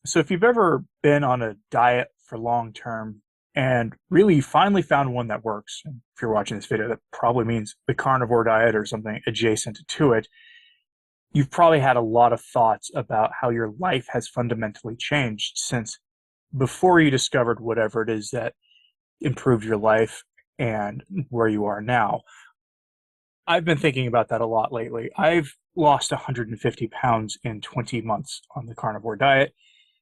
So if you've ever been on a diet for long term and really finally found one that works, and if you're watching this video, that probably means the carnivore diet or something adjacent to it, you've probably had a lot of thoughts about how your life has fundamentally changed since before you discovered whatever it is that improved your life and where you are now. I've been thinking about that a lot lately. I've lost 150 pounds in 20 months on the carnivore diet.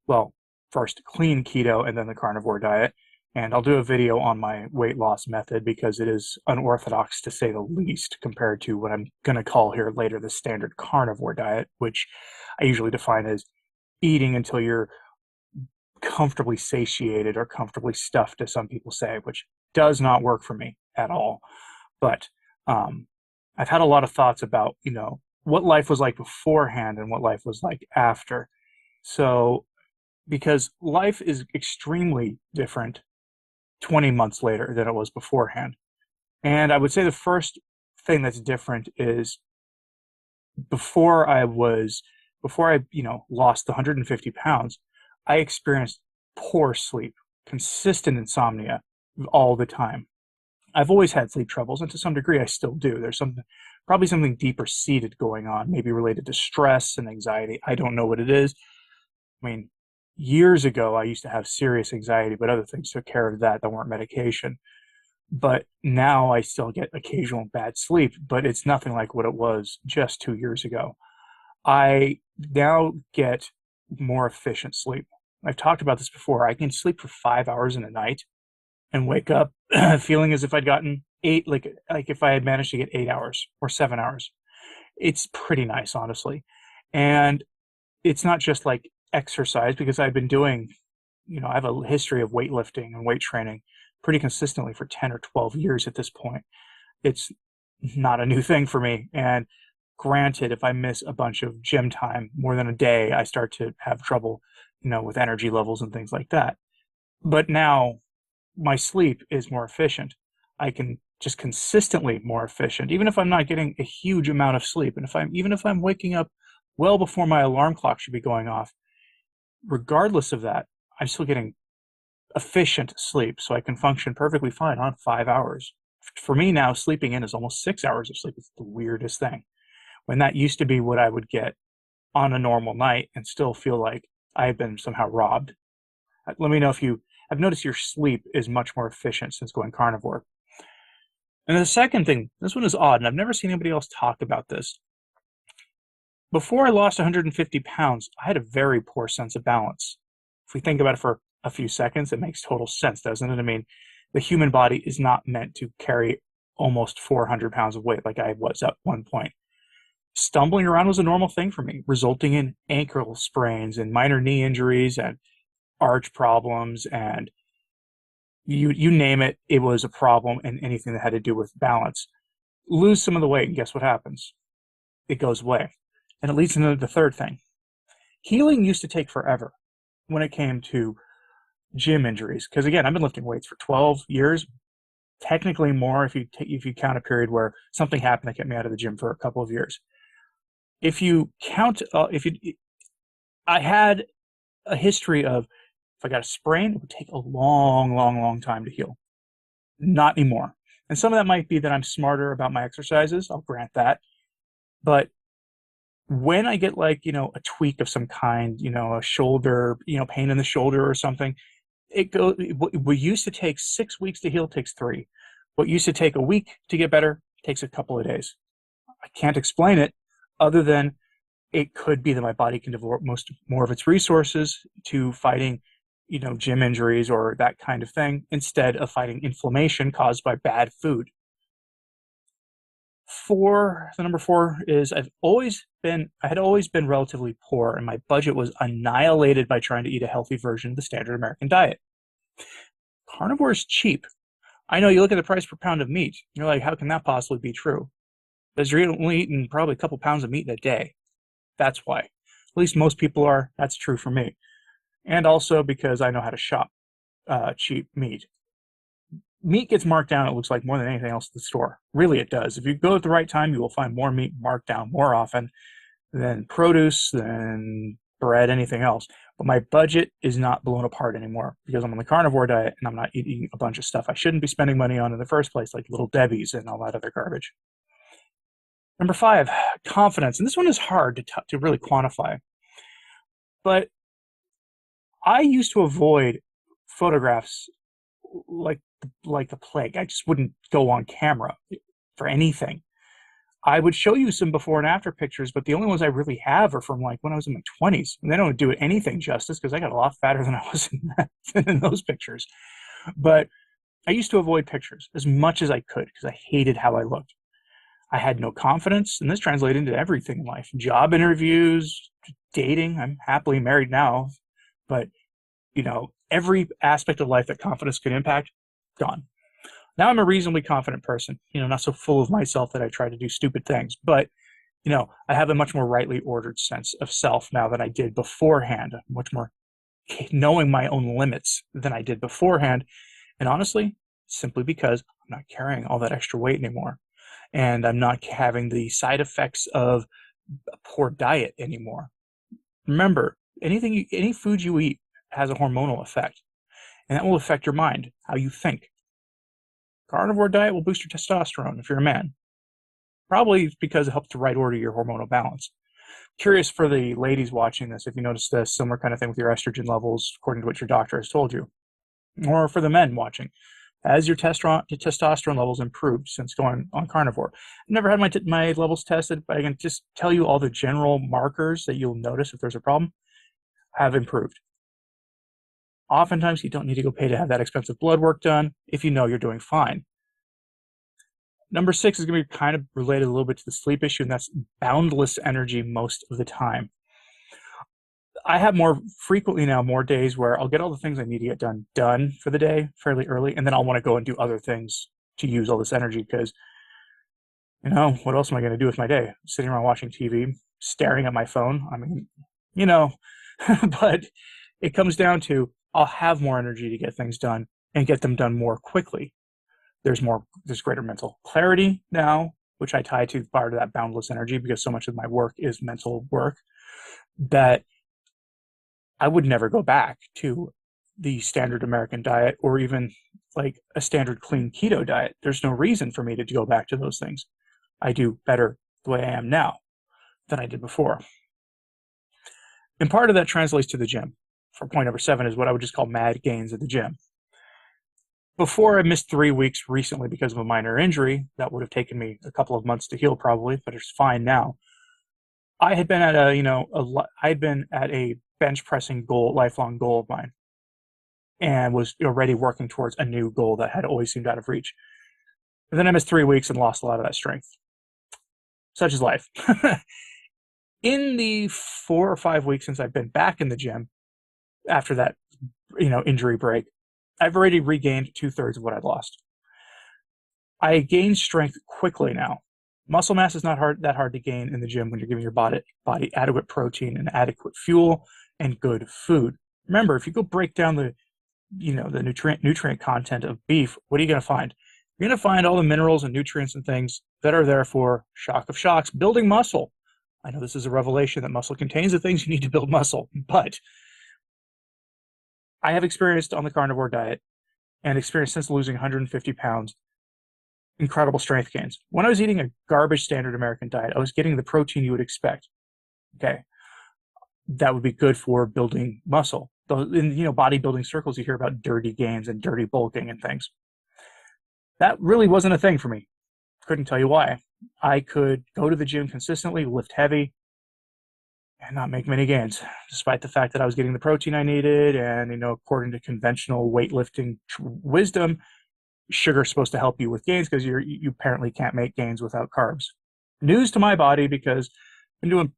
Well, first clean keto and then the carnivore diet. And I'll do a video on my weight loss method because it is unorthodox to say the least compared to what I'm going to call here later the standard carnivore diet, which I usually define as eating until you're comfortably satiated or comfortably stuffed, as some people say, which does not work for me at all. But um, I've had a lot of thoughts about, what life was like beforehand and what life was like after. So because life is extremely different 20 months later than it was beforehand. And I would say the first thing that's different is before I was, before I, lost the 150 pounds, I experienced poor sleep, consistent insomnia all the time. I've always had sleep troubles, and to some degree, I still do. There's probably something deeper seated going on, maybe related to stress and anxiety. I don't know what it is. I mean, years ago, I used to have serious anxiety, but other things took care of that weren't medication. But now I still get occasional bad sleep, but it's nothing like what it was just 2 years ago. I now get more efficient sleep. I've talked about this before. I can sleep for 5 hours in a night and wake up feeling as if I'd gotten eight, like if I had managed to get 8 hours or 7 hours. It's pretty nice, honestly. And it's not just like exercise because I've been doing, I have a history of weightlifting and weight training pretty consistently for 10 or 12 years at this point. It's not a new thing for me. And granted, if I miss a bunch of gym time more than a day, I start to have trouble, with energy levels and things like that. But now my sleep is more efficient. I can just consistently more efficient, even if I'm not getting a huge amount of sleep. And even if I'm waking up well before my alarm clock should be going off, regardless of that, I'm still getting efficient sleep. So I can function perfectly fine on 5 hours. For me now, sleeping in is almost 6 hours of sleep. It's the weirdest thing. When that used to be what I would get on a normal night and still feel like I've been somehow robbed. Let me know if I've noticed your sleep is much more efficient since going carnivore. And the second thing, this one is odd, and I've never seen anybody else talk about this. Before I lost 150 pounds, I had a very poor sense of balance. If we think about it for a few seconds, it makes total sense, doesn't it? I mean, the human body is not meant to carry almost 400 pounds of weight like I was at one point. Stumbling around was a normal thing for me, resulting in ankle sprains and minor knee injuries and arch problems, and you name it, it was a problem, and anything that had to do with balance. Lose some of the weight, and guess what happens? It goes away. And it leads into the third thing. Healing used to take forever when it came to gym injuries, because again, I've been lifting weights for 12 years, technically more if you count a period where something happened that kept me out of the gym for a couple of years. If you count, I had a history of if I got a sprain, it would take a long, long, long time to heal. Not anymore. And some of that might be that I'm smarter about my exercises. I'll grant that. But when I get like, a tweak of some kind, a shoulder, pain in the shoulder or something, what used to take 6 weeks to heal takes 3. What used to take a week to get better takes a couple of days. I can't explain it other than it could be that my body can devote more of its resources to fighting, gym injuries or that kind of thing instead of fighting inflammation caused by bad food. The number 4 is I had always been relatively poor, and my budget was annihilated by trying to eat a healthy version of the standard American diet. Carnivore is cheap. I know you look at the price per pound of meat, you're like, how can that possibly be true? Because you're only eating probably a couple pounds of meat in a day. That's why. At least most people are. That's true for me. And also because I know how to shop cheap meat. Meat gets marked down, it looks like, more than anything else at the store. Really, it does. If you go at the right time, you will find more meat marked down more often than produce, than bread, anything else. But my budget is not blown apart anymore because I'm on the carnivore diet and I'm not eating a bunch of stuff I shouldn't be spending money on in the first place, like Little Debbie's and all that other garbage. Number five, confidence. And this one is hard to really quantify. But I used to avoid photographs like like the plague. I just wouldn't go on camera for anything. I would show you some before and after pictures, but the only ones I really have are from like when I was in my 20s. And they don't do it anything justice because I got a lot fatter than I was in those pictures. But I used to avoid pictures as much as I could because I hated how I looked. I had no confidence, and this translated into everything in life. Job interviews, dating. I'm happily married now, but every aspect of life that confidence could impact, gone. Now I'm a reasonably confident person, not so full of myself that I try to do stupid things, but I have a much more rightly ordered sense of self now than I did beforehand, much more knowing my own limits than I did beforehand. And honestly, simply because I'm not carrying all that extra weight anymore. And I'm not having the side effects of a poor diet anymore. Remember, any food you eat has a hormonal effect, and that will affect your mind, how you think. Carnivore diet will boost your testosterone if you're a man. Probably because it helps to right order your hormonal balance. Curious for the ladies watching this if you notice a similar kind of thing with your estrogen levels according to what your doctor has told you. Or for the men watching, has your testosterone levels improved since going on carnivore? I've never had my levels tested, but I can just tell you all the general markers that you'll notice if there's a problem have improved. Oftentimes, you don't need to go pay to have that expensive blood work done if you know you're doing fine. Number 6 is going to be kind of related a little bit to the sleep issue, and that's boundless energy most of the time. I have more frequently now more days where I'll get all the things I need to get done for the day fairly early, and then I'll want to go and do other things to use all this energy because, what else am I going to do with my day? Sitting around watching TV, staring at my phone. I mean, but it comes down to I'll have more energy to get things done and get them done more quickly. There's greater mental clarity now, which I tie to part of that boundless energy because so much of my work is mental work that I would never go back to the standard American diet or even like a standard clean keto diet. There's no reason for me to go back to those things. I do better the way I am now than I did before. And part of that translates to the gym. For point number 7 is what I would just call mad gains at the gym. Before I missed 3 weeks recently because of a minor injury, that would have taken me a couple of months to heal probably, but it's fine now. I had been at a bench pressing lifelong goal of mine, and was already working towards a new goal that had always seemed out of reach. And then I missed 3 weeks and lost a lot of that strength. Such is life. In the 4 or 5 weeks since I've been back in the gym, after that, injury break, I've already regained 2/3 of what I'd lost. I gain strength quickly now. Muscle mass is not that hard to gain in the gym when you're giving your body adequate protein and adequate fuel and good food. Remember, if you go break down the nutrient content of beef, what are you going to find? You're going to find all the minerals and nutrients and things that are there for, shock of shocks, building muscle. I know this is a revelation that muscle contains the things you need to build muscle, but I have experienced on the carnivore diet and experienced since losing 150 pounds incredible strength gains. When I was eating a garbage standard American diet, I was getting the protein you would expect. Okay. That would be good for building muscle. In bodybuilding circles, you hear about dirty gains and dirty bulking and things. That really wasn't a thing for me. Couldn't tell you why. I could go to the gym consistently, lift heavy, and not make many gains, despite the fact that I was getting the protein I needed. And, according to conventional weightlifting wisdom, sugar's supposed to help you with gains because you apparently can't make gains without carbs. News to my body because I've been doing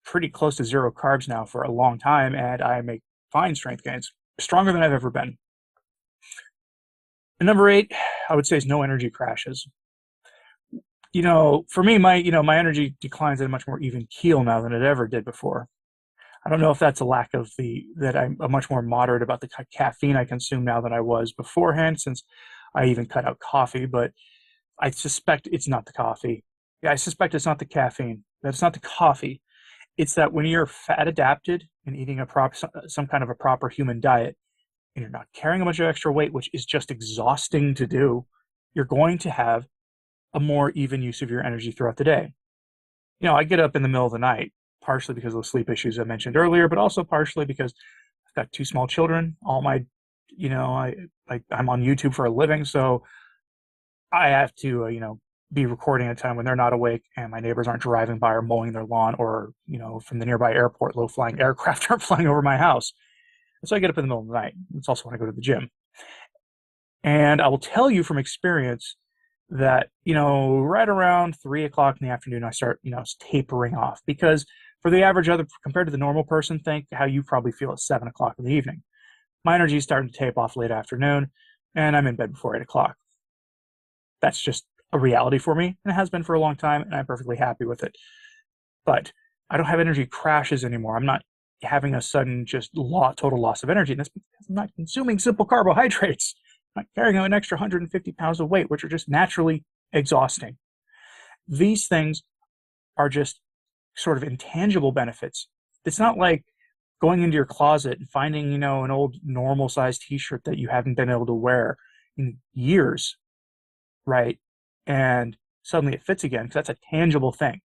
pretty close to 0 carbs now for a long time, and I make fine strength gains, stronger than I've ever been. And number 8, I would say, is no energy crashes. For me, my energy declines at a much more even keel now than it ever did before. I don't know if that's a lack of that I'm much more moderate about the caffeine I consume now than I was beforehand, since I even cut out coffee, but I suspect it's not the coffee. Yeah, I suspect it's not the caffeine. That's not the coffee. It's that when you're fat adapted and eating some kind of a proper human diet, and you're not carrying a bunch of extra weight, which is just exhausting to do, you're going to have a more even use of your energy throughout the day. I get up in the middle of the night, partially because of the sleep issues I mentioned earlier, but also partially because I've got two small children. All my, I'm on YouTube for a living, so I have to, be recording at a time when they're not awake and my neighbors aren't driving by or mowing their lawn, or, from the nearby airport, low flying aircraft aren't flying over my house. And so I get up in the middle of the night. It's also when I go to the gym. And I will tell you from experience that, right around 3 o'clock in the afternoon, I start, tapering off, because for the average other, compared to the normal person, think how you probably feel at 7 o'clock in the evening. My energy is starting to tape off late afternoon, and I'm in bed before 8 o'clock. That's just a reality for me, and it has been for a long time, and I'm perfectly happy with it. But I don't have energy crashes anymore. I'm not having a sudden just total loss of energy. And that's because I'm not consuming simple carbohydrates. I'm not carrying an extra 150 pounds of weight, which are just naturally exhausting. These things are just sort of intangible benefits. It's not like going into your closet and finding, an old normal sized t-shirt that you haven't been able to wear in years, right? And suddenly it fits again, because that's a tangible thing.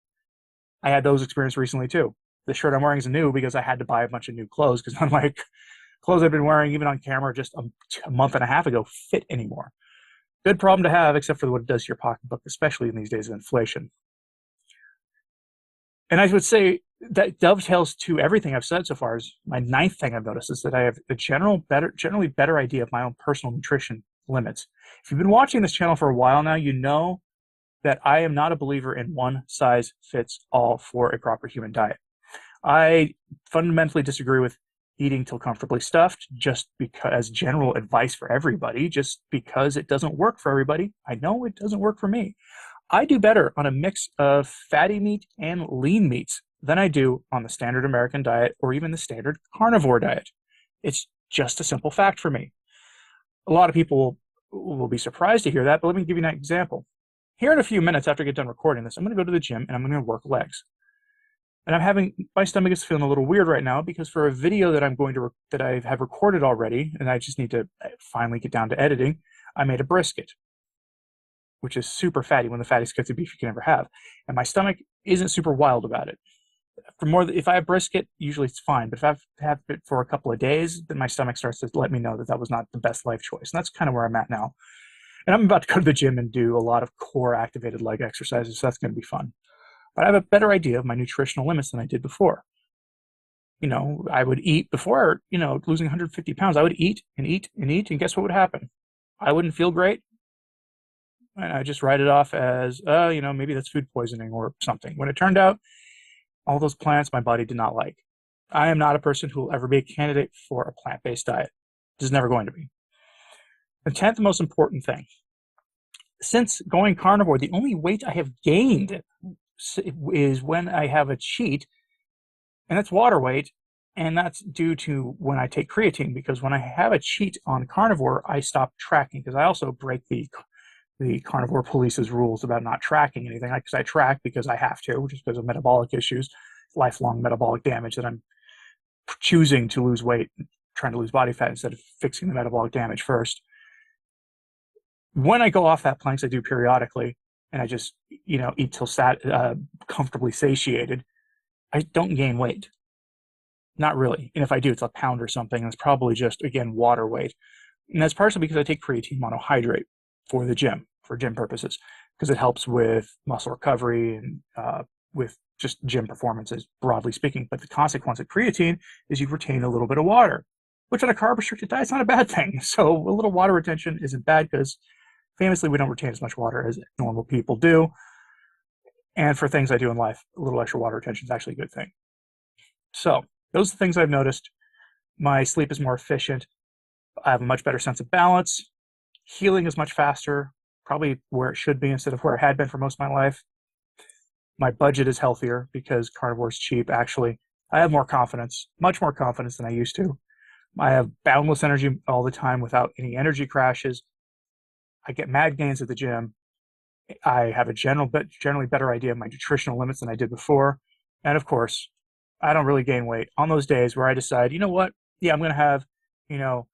I had those experiences recently too. The shirt I'm wearing is new because I had to buy a bunch of new clothes, because I'm like, clothes I've been wearing even on camera just a month and a half ago fit anymore. Good problem to have, except for what it does to your pocketbook, especially in these days of inflation. And I would say that dovetails to everything I've said so far. Is my ninth thing I've noticed is that I have a generally better idea of my own personal nutrition limits. If you've been watching this channel for a while now, you know that I am not a believer in one size fits all for a proper human diet. I fundamentally disagree with eating till comfortably stuffed, just because, as general advice for everybody, just because it doesn't work for everybody. I know it doesn't work for me. I do better on a mix of fatty meat and lean meats than I do on the standard American diet or even the standard carnivore diet. It's just a simple fact for me. A lot of people will be surprised to hear that, but let me give you an example. Here in a few minutes after I get done recording this, I'm going to go to the gym and I'm going to work legs. And my stomach is feeling a little weird right now, because for a video that I have recorded already, and I just need to finally get down to editing, I made a brisket, which is super fatty, one of the fattiest cuts of beef you can ever have. And my stomach isn't super wild about it. If I have brisket, usually it's fine. But if I've had it for a couple of days, then my stomach starts to let me know that was not the best life choice. And that's kind of where I'm at now. And I'm about to go to the gym and do a lot of core activated leg exercises, so that's going to be fun. But I have a better idea of my nutritional limits than I did before. I would eat before, losing 150 pounds. I would eat and eat and eat, and guess what would happen? I wouldn't feel great. And I just write it off as, maybe that's food poisoning or something. When it turned out, all those plants my body did not like. I am not a person who will ever be a candidate for a plant-based diet. This is never going to be. The 10th most important thing. Since going carnivore, the only weight I have gained is when I have a cheat, and that's water weight, and that's due to when I take creatine, because when I have a cheat on carnivore, I stop tracking, because I also break the carnivore police's rules about not tracking anything. Because I track because I have to, just because of metabolic issues, lifelong metabolic damage, that I'm choosing to lose weight, trying to lose body fat instead of fixing the metabolic damage first. When I go off that planks, I do periodically, and I just, eat till comfortably satiated, I don't gain weight. Not really. And if I do, it's a pound or something, and it's probably just, again, water weight. And that's partially because I take creatine monohydrate for the gym, for gym purposes, because it helps with muscle recovery and with just gym performances, broadly speaking. But the consequence of creatine is you retain a little bit of water, which on a carb-restricted diet is not a bad thing. So a little water retention isn't bad, because famously, we don't retain as much water as normal people do. And for things I do in life, a little extra water retention is actually a good thing. So those are the things I've noticed. My sleep is more efficient. I have a much better sense of balance. Healing is much faster, probably where it should be instead of where it had been for most of my life. My budget is healthier because carnivore is cheap, actually. I have more confidence, much more confidence than I used to. I have boundless energy all the time without any energy crashes. I get mad gains at the gym. I have a generally better idea of my nutritional limits than I did before. And of course, I don't really gain weight on those days where I decide, you know what? Yeah, I'm going to have, you know,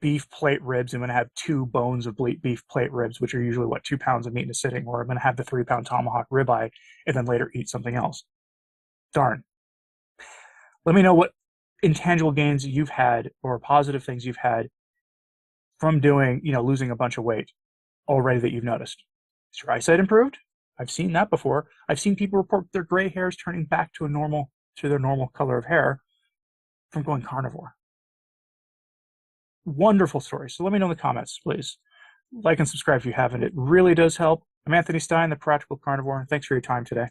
beef plate ribs. I'm going to have two bones of beef plate ribs, which are usually what, 2 pounds of meat in a sitting, or I'm going to have the 3 pound tomahawk ribeye and then later eat something else. Darn. Let me know what intangible gains you've had or positive things you've had from doing, losing a bunch of weight already that you've noticed. Is your eyesight improved? I've seen that before. I've seen people report their gray hairs turning back to their normal color of hair from going carnivore. Wonderful story. So let me know in the comments, please. Like and subscribe if you haven't. It really does help. I'm Anthony Stine, the Practical Carnivore, and thanks for your time today.